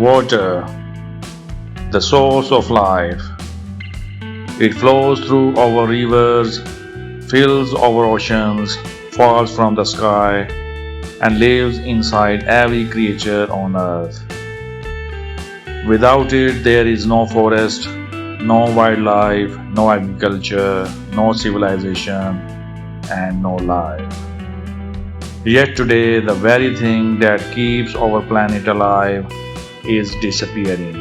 Water, the source of life. It flows through our rivers, fills our oceans, falls from the sky, and lives inside every creature on earth. Without it, there is no forest, no wildlife, no agriculture, no civilization, and no life. Yet today, the very thing that keeps our planet alive is disappearing.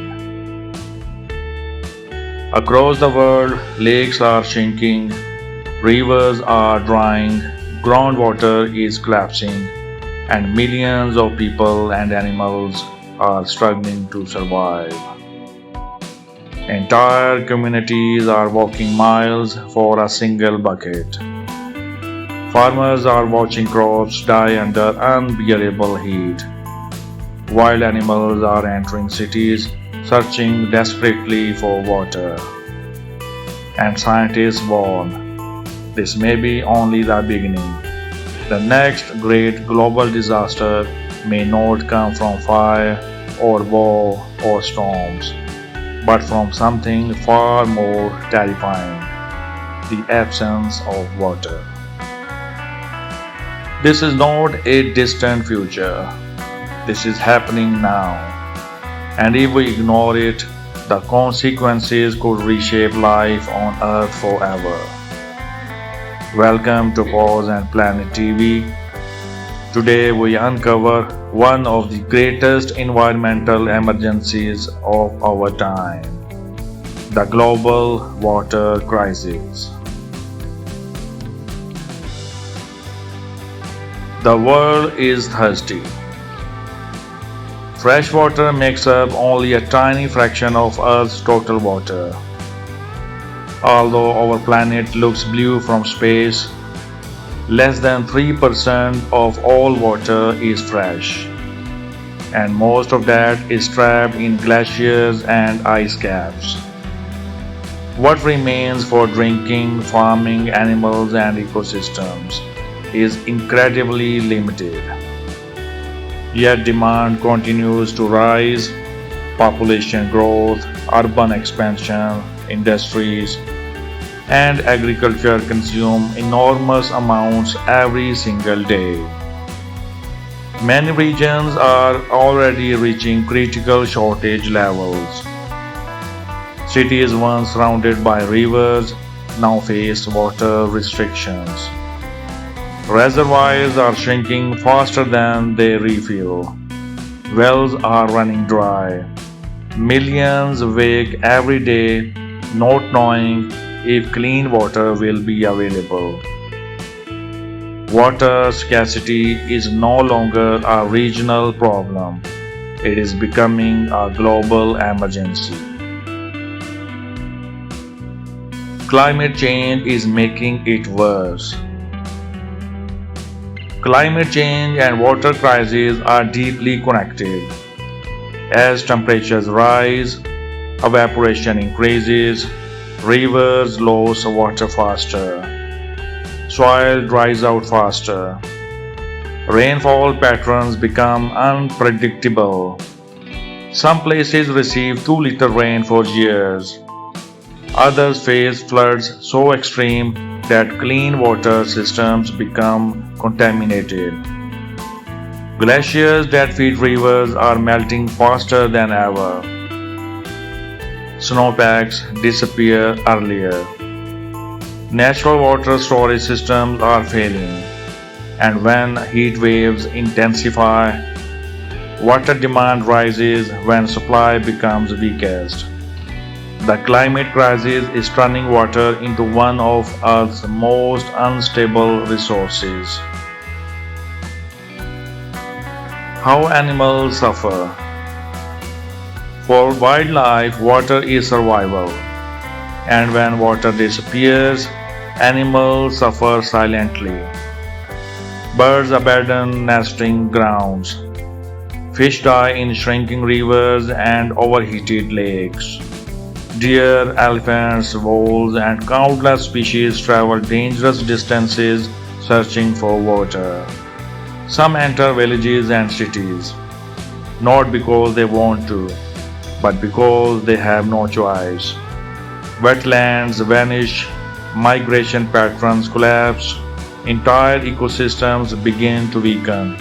Across the world, lakes are shrinking, rivers are drying, groundwater is collapsing, and millions of people and animals are struggling to survive. Entire communities are walking miles for a single bucket. Farmers are watching crops die under unbearable heat. Wild animals are entering cities, searching desperately for water. And scientists warn, this may be only the beginning. The next great global disaster may not come from fire or war or storms, but from something far more terrifying, the absence of water. This is not a distant future. This is happening now. And if we ignore it, the consequences could reshape life on Earth forever. Welcome to Paws Planet TV. Today we uncover one of the greatest environmental emergencies of our time, the global water crisis. The world is thirsty. Fresh water makes up only a tiny fraction of Earth's total water. Although our planet looks blue from space, less than 3% of all water is fresh, and most of that is trapped in glaciers and ice caps. What remains for drinking, farming, animals, and ecosystems is incredibly limited. Yet demand continues to rise, population growth, urban expansion, industries, and agriculture consume enormous amounts every single day. Many regions are already reaching critical shortage levels. Cities once surrounded by rivers now face water restrictions. Reservoirs are shrinking faster than they refill. Wells are running dry. Millions wake every day not knowing if clean water will be available. Water scarcity is no longer a regional problem. It is becoming a global emergency. Climate change is making it worse. Climate change and water crises are deeply connected. As temperatures rise, evaporation increases, rivers lose water faster, soil dries out faster, rainfall patterns become unpredictable. Some places receive too little rain for years. Others face floods so extreme that clean water systems become contaminated. Glaciers that feed rivers are melting faster than ever. Snowpacks disappear earlier. Natural water storage systems are failing, and when heat waves intensify, water demand rises when supply becomes weakest. The climate crisis is turning water into one of Earth's most unstable resources. How animals suffer. For wildlife, water is survival, and when water disappears, animals suffer silently. Birds abandon nesting grounds. Fish die in shrinking rivers and overheated lakes. Deer, elephants, wolves, and countless species travel dangerous distances searching for water. Some enter villages and cities. not because they want to, but because they have no choice. Wetlands vanish, migration patterns collapse, entire ecosystems begin to weaken.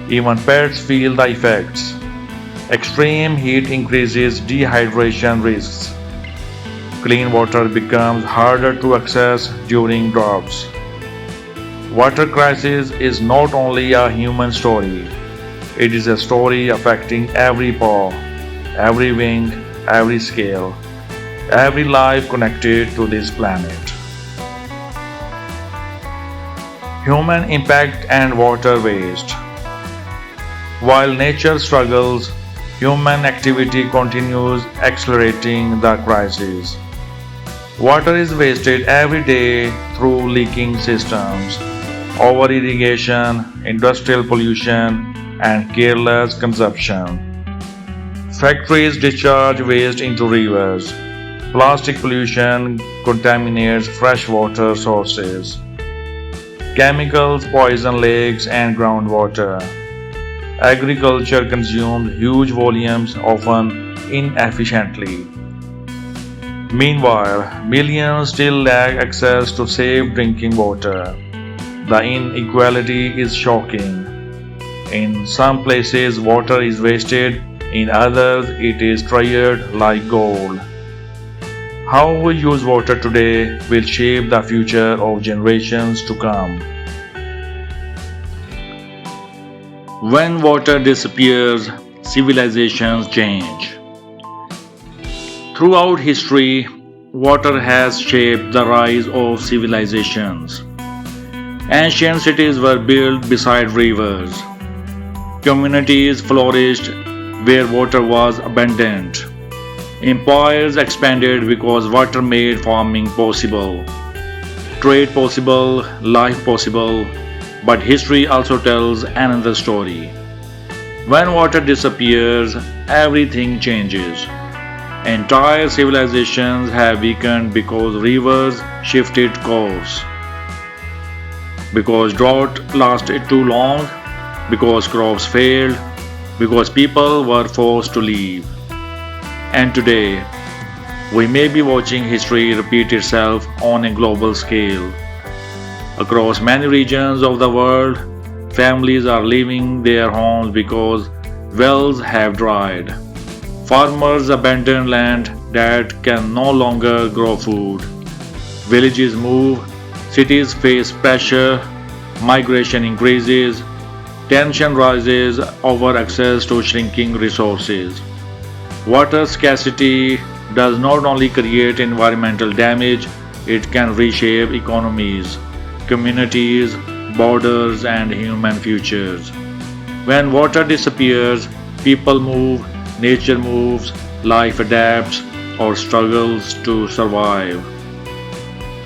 Even pets feel the effects. Extreme heat increases dehydration risks. Clean water becomes harder to access during droughts. Water crisis is not only a human story, it is a story affecting every paw, every wing, every scale, every life connected to this planet. Human impact and water waste. While nature struggles, human activity continues accelerating the crisis. Water is wasted every day through leaking systems, over irrigation, industrial pollution, and careless consumption. Factories discharge waste into rivers. Plastic pollution contaminates freshwater sources. Chemicals poison lakes and groundwater. Agriculture consumes huge volumes, often inefficiently. Meanwhile, millions still lack access to safe drinking water. The inequality is shocking. In some places, water is wasted, in others, it is treasured like gold. How we use water today will shape the future of generations to come. When water disappears, civilizations change. Throughout history, water has shaped the rise of civilizations. Ancient cities were built beside rivers. Communities flourished where water was abundant. Empires expanded because water made farming possible, trade possible, life possible. But history also tells another story. When water disappears, everything changes. Entire civilizations have weakened because rivers shifted course, because drought lasted too long, because crops failed, because people were forced to leave. And today, we may be watching history repeat itself on a global scale. Across many regions of the world, families are leaving their homes because wells have dried. Farmers abandon land that can no longer grow food. Villages move, cities face pressure, migration increases, tension rises over access to shrinking resources. Water scarcity does not only create environmental damage, it can reshape economies, communities, borders, and human futures. When water disappears, people move, nature moves, life adapts or struggles to survive.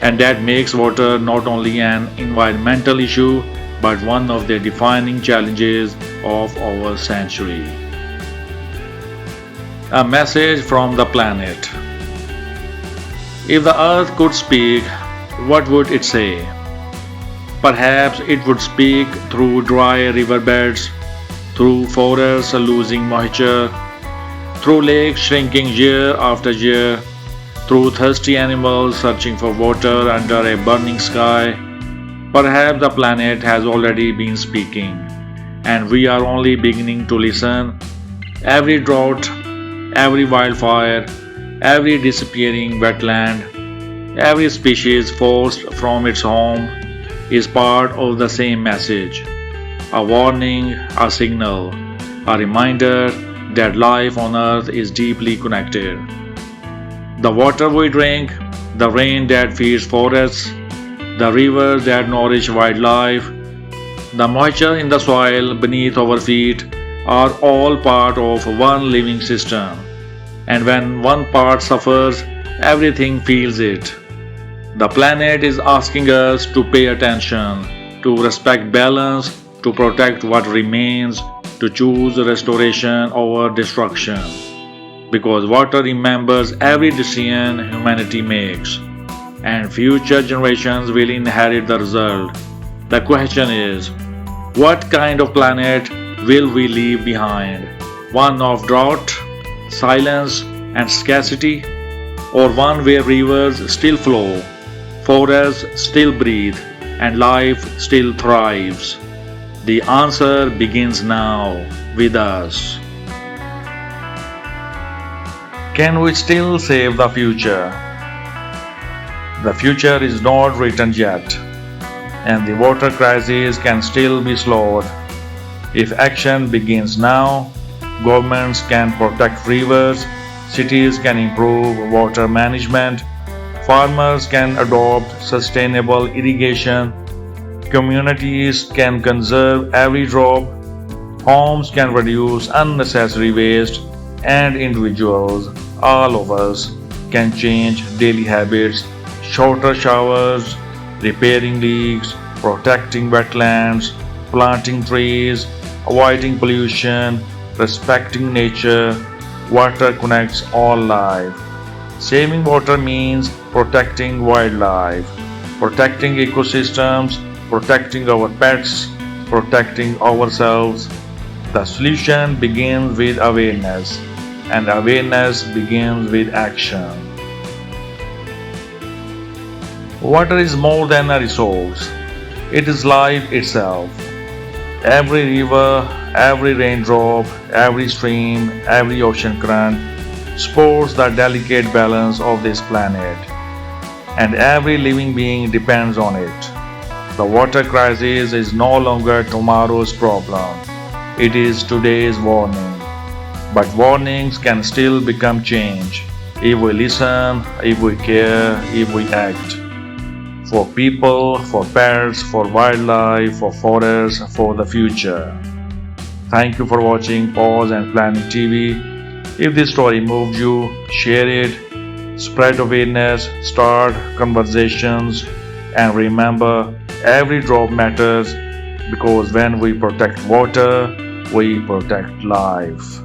And that makes water not only an environmental issue but one of the defining challenges of our century. A message from the planet. If the earth could speak, what would it say? Perhaps it would speak through dry riverbeds, through forests losing moisture, through lakes shrinking year after year, through thirsty animals searching for water under a burning sky. Perhaps the planet has already been speaking, and we are only beginning to listen. Every drought, every wildfire, every disappearing wetland, every species forced from its home is part of the same message. A warning, a signal, a reminder that life on earth is deeply connected. The water we drink, the rain that feeds forests, the rivers that nourish wildlife, the moisture in the soil beneath our feet are all part of one living system. And when one part suffers, everything feels it. The planet is asking us to pay attention, to respect balance, to protect what remains, to choose restoration over destruction. Because water remembers every decision humanity makes, and future generations will inherit the result. The question is, what kind of planet will we leave behind? One of drought, silence, and scarcity, or one where rivers still flow, forests still breathe, and life still thrives? The answer begins now with us. Can we still save the future? The future is not written yet, and the water crisis can still be slowed. If action begins now, governments can protect rivers, cities can improve water management, farmers can adopt sustainable irrigation, communities can conserve every drop, homes can reduce unnecessary waste, and individuals, all of us, can change daily habits, shorter showers, repairing leaks, protecting wetlands, planting trees, avoiding pollution, respecting nature. Water connects all life. Saving water means protecting wildlife, protecting ecosystems, protecting our pets, protecting ourselves. The solution begins with awareness, and awareness begins with action. Water is more than a resource, it is life itself. Every river, every raindrop, every stream, every ocean current supports the delicate balance of this planet, and every living being depends on it. The water crisis is no longer tomorrow's problem, it is today's warning. But warnings can still become change if we listen, if we care, if we act. For people, for pets, for wildlife, for forests, for the future. Thank you for watching Paws Planet TV. If this story moved you, share it, spread awareness, start conversations, and remember, every drop matters because when we protect water, we protect life.